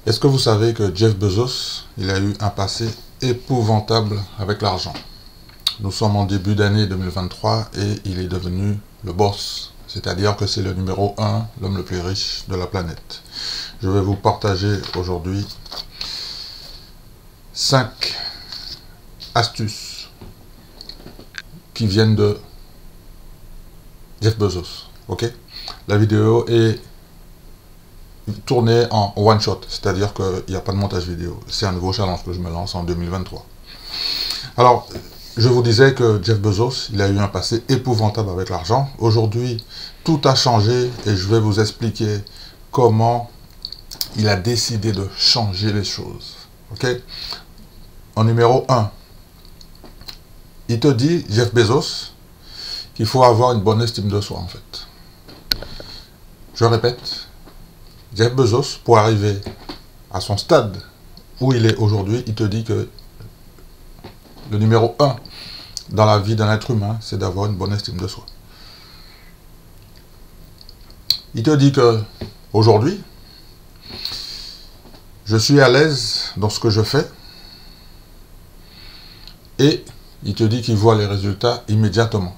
Est-ce que vous savez que Jeff Bezos, il a eu un passé épouvantable avec l'argent? Nous sommes en début d'année 2023 et il est devenu le boss. C'est-à-dire que c'est le numéro 1, l'homme le plus riche de la planète. Je vais vous partager aujourd'hui 5 astuces qui viennent de Jeff Bezos. Ok? La vidéo est tournée en one shot, c'est-à-dire qu'il n'y a pas de montage vidéo. C'est un nouveau challenge que je me lance en 2023. Alors, je vous disais que Jeff Bezos, il a eu un passé épouvantable avec l'argent. Aujourd'hui, tout a changé et je vais vous expliquer comment il a décidé de changer les choses. Ok? En numéro 1, il te dit, Jeff Bezos, qu'il faut avoir une bonne estime de soi, en fait. Je répète, Jeff Bezos, pour arriver à son stade où il est aujourd'hui, il te dit que le numéro 1 dans la vie d'un être humain, c'est d'avoir une bonne estime de soi. Il te dit que aujourd'hui, je suis à l'aise dans ce que je fais et il te dit qu'il voit les résultats immédiatement.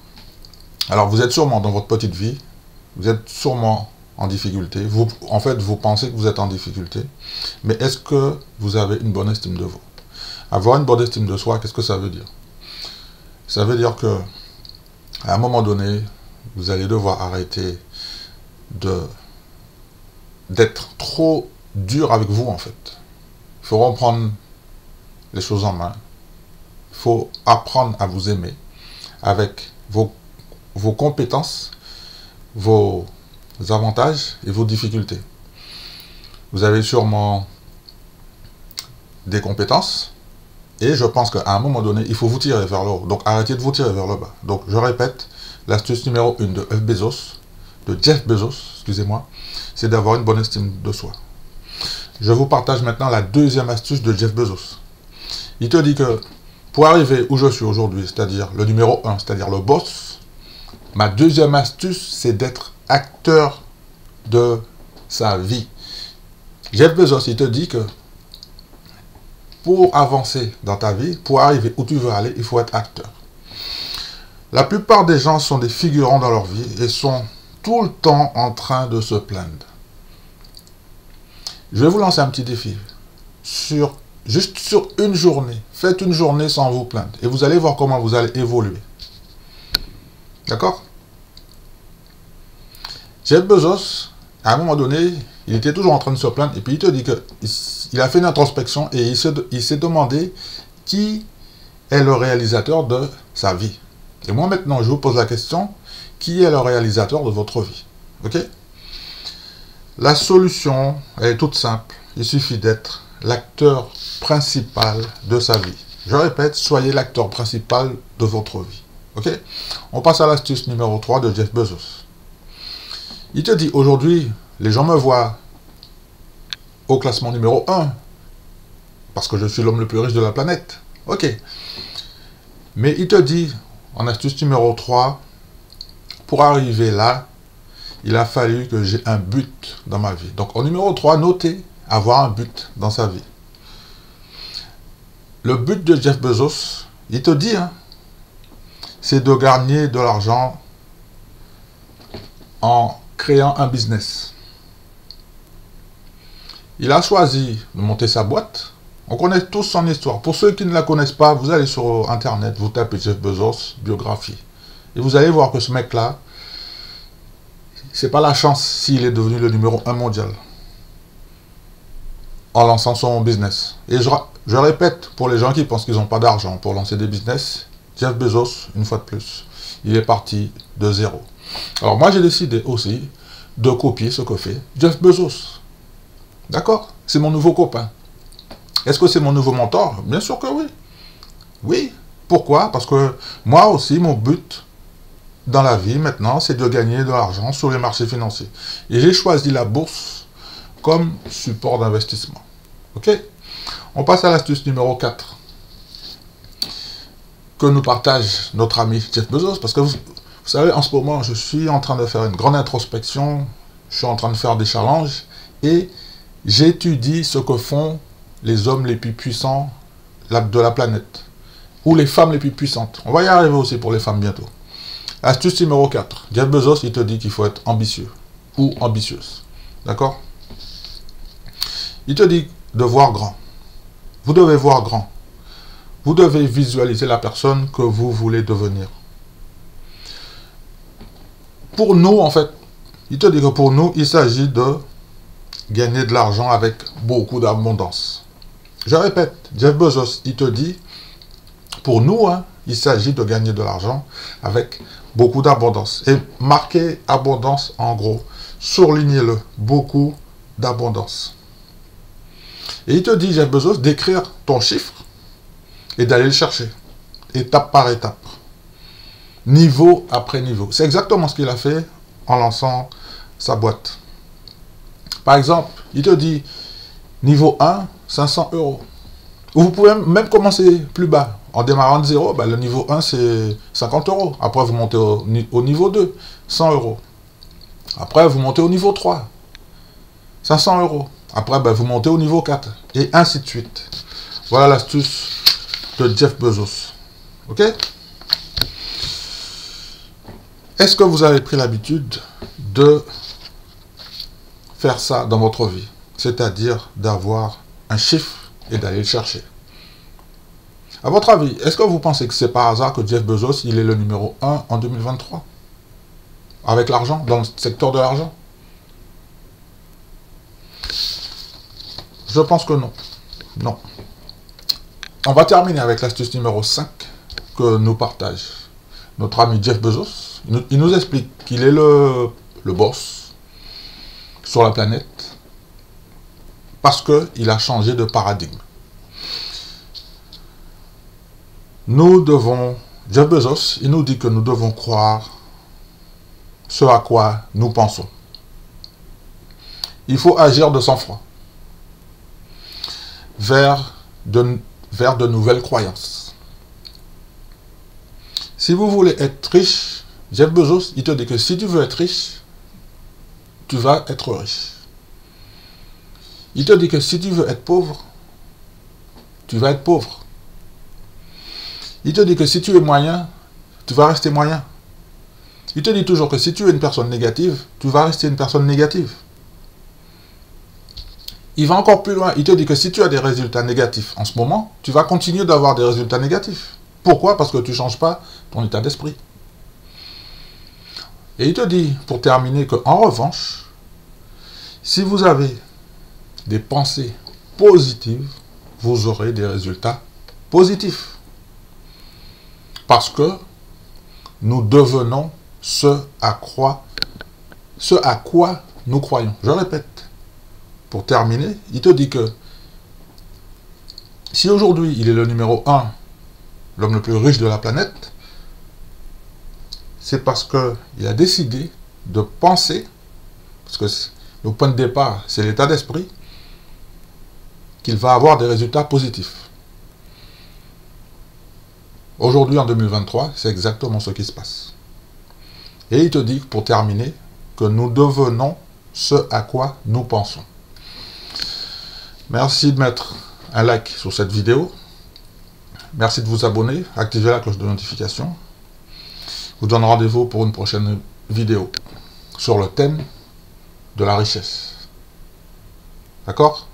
Alors vous êtes sûrement dans votre petite vie, vous êtes sûrement en difficulté, en fait vous pensez que vous êtes en difficulté, mais est-ce que vous avez une bonne estime de vous? Avoir une bonne estime de soi, qu'est-ce que ça veut dire? Ça veut dire que à un moment donné, vous allez devoir arrêter d'être trop dur avec vous, en fait. Il faut reprendre les choses en main. Il faut apprendre à vous aimer avec vos compétences, vos avantages et vos difficultés. Vous avez sûrement des compétences et je pense qu'à un moment donné, il faut vous tirer vers le haut. Donc arrêtez de vous tirer vers le bas. Donc je répète, l'astuce numéro 1 de Jeff Bezos, excusez-moi, c'est d'avoir une bonne estime de soi. Je vous partage maintenant la deuxième astuce de Jeff Bezos. Il te dit que pour arriver où je suis aujourd'hui, c'est-à-dire le numéro 1, c'est-à-dire le boss, ma deuxième astuce, c'est d'être acteur de sa vie. Jeff Bezos, il te dit que pour avancer dans ta vie, pour arriver où tu veux aller, il faut être acteur. La plupart des gens sont des figurants dans leur vie et sont tout le temps en train de se plaindre. Je vais vous lancer un petit défi. Juste sur une journée, faites une journée sans vous plaindre et vous allez voir comment vous allez évoluer. D'accord? Jeff Bezos, à un moment donné, il était toujours en train de se plaindre et puis il te dit qu'il a fait une introspection et il s'est demandé qui est le réalisateur de sa vie. Et moi maintenant, je vous pose la question, qui est le réalisateur de votre vie? Ok? La solution, elle est toute simple. Il suffit d'être l'acteur principal de sa vie. Je répète, soyez l'acteur principal de votre vie. Ok? On passe à l'astuce numéro 3 de Jeff Bezos. Il te dit, aujourd'hui, les gens me voient au classement numéro 1, parce que je suis l'homme le plus riche de la planète. Ok. Mais il te dit, en astuce numéro 3, pour arriver là, il a fallu que j'ai un but dans ma vie. Donc, au numéro 3, notez avoir un but dans sa vie. Le but de Jeff Bezos, il te dit, hein, c'est de gagner de l'argent en créant un business. Il a choisi de monter sa boîte. On connaît tous son histoire. Pour ceux qui ne la connaissent pas, vous allez sur Internet, vous tapez Jeff Bezos, biographie. Et vous allez voir que ce mec-là, c'est pas la chance s'il est devenu le numéro 1 mondial en lançant son business. Et je répète, pour les gens qui pensent qu'ils n'ont pas d'argent pour lancer des business, Jeff Bezos, une fois de plus, il est parti de zéro. Alors moi, j'ai décidé aussi de copier ce que fait Jeff Bezos. D'accord? C'est mon nouveau copain. Est-ce que c'est mon nouveau mentor? Bien sûr que oui. Oui. Pourquoi? Parce que moi aussi, mon but dans la vie maintenant, c'est de gagner de l'argent sur les marchés financiers. Et j'ai choisi la bourse comme support d'investissement. Ok? On passe à l'astuce numéro 4 que nous partage notre ami Jeff Bezos. Parce que vous savez, en ce moment, je suis en train de faire une grande introspection. Je suis en train de faire des challenges. Et j'étudie ce que font les hommes les plus puissants de la planète. Ou les femmes les plus puissantes. On va y arriver aussi pour les femmes bientôt. Astuce numéro 4. Jeff Bezos, il te dit qu'il faut être ambitieux. Ou ambitieuse. D'accord? Il te dit de voir grand. Vous devez voir grand. Vous devez visualiser la personne que vous voulez devenir. Pour nous, en fait, il te dit que pour nous, il s'agit de gagner de l'argent avec beaucoup d'abondance. Je répète, Jeff Bezos, il te dit, pour nous, hein, il s'agit de gagner de l'argent avec beaucoup d'abondance. Et marquez abondance en gros. Surlignez-le. Beaucoup d'abondance. Et il te dit, Jeff Bezos, d'écrire ton chiffre et d'aller le chercher. Étape par étape. Niveau après niveau. C'est exactement ce qu'il a fait en lançant sa boîte. Par exemple, il te dit, niveau 1, 500 €. Vous pouvez même commencer plus bas. En démarrant de 0, ben, le niveau 1, c'est 50 €. Après, vous montez au niveau 2, 100 €. Après, vous montez au niveau 3, 500 €. Après, ben, vous montez au niveau 4. Et ainsi de suite. Voilà l'astuce de Jeff Bezos. OK? Est-ce que vous avez pris l'habitude de faire ça dans votre vie? C'est-à-dire d'avoir un chiffre et d'aller le chercher. À votre avis, est-ce que vous pensez que c'est par hasard que Jeff Bezos, il est le numéro 1 en 2023? Avec l'argent, dans le secteur de l'argent? Je pense que non. Non. On va terminer avec l'astuce numéro 5 que nous partage notre ami Jeff Bezos. Il nous explique qu'il est le boss sur la planète parce qu'il a changé de paradigme. Nous devons, Jeff Bezos, il nous dit que nous devons croire ce à quoi nous pensons. Il faut agir de sang-froid vers de nouvelles croyances. Si vous voulez être riche, Jeff Bezos, il te dit que si tu veux être riche, tu vas être riche. Il te dit que si tu veux être pauvre, tu vas être pauvre. Il te dit que si tu es moyen, tu vas rester moyen. Il te dit toujours que si tu es une personne négative, tu vas rester une personne négative. Il va encore plus loin. Il te dit que si tu as des résultats négatifs en ce moment, tu vas continuer d'avoir des résultats négatifs. Pourquoi? Parce que tu ne changes pas ton état d'esprit. Et il te dit, pour terminer, qu'en revanche, si vous avez des pensées positives, vous aurez des résultats positifs. Parce que nous devenons ce à quoi nous croyons. Je répète, pour terminer, il te dit que si aujourd'hui il est le numéro 1, l'homme le plus riche de la planète, c'est parce qu'il a décidé de penser, parce que le point de départ, c'est l'état d'esprit, qu'il va avoir des résultats positifs. Aujourd'hui, en 2023, c'est exactement ce qui se passe. Et il te dit, pour terminer, que nous devenons ce à quoi nous pensons. Merci de mettre un like sur cette vidéo. Merci de vous abonner, activer la cloche de notification. Je vous donne rendez-vous pour une prochaine vidéo sur le thème de la richesse. D'accord ?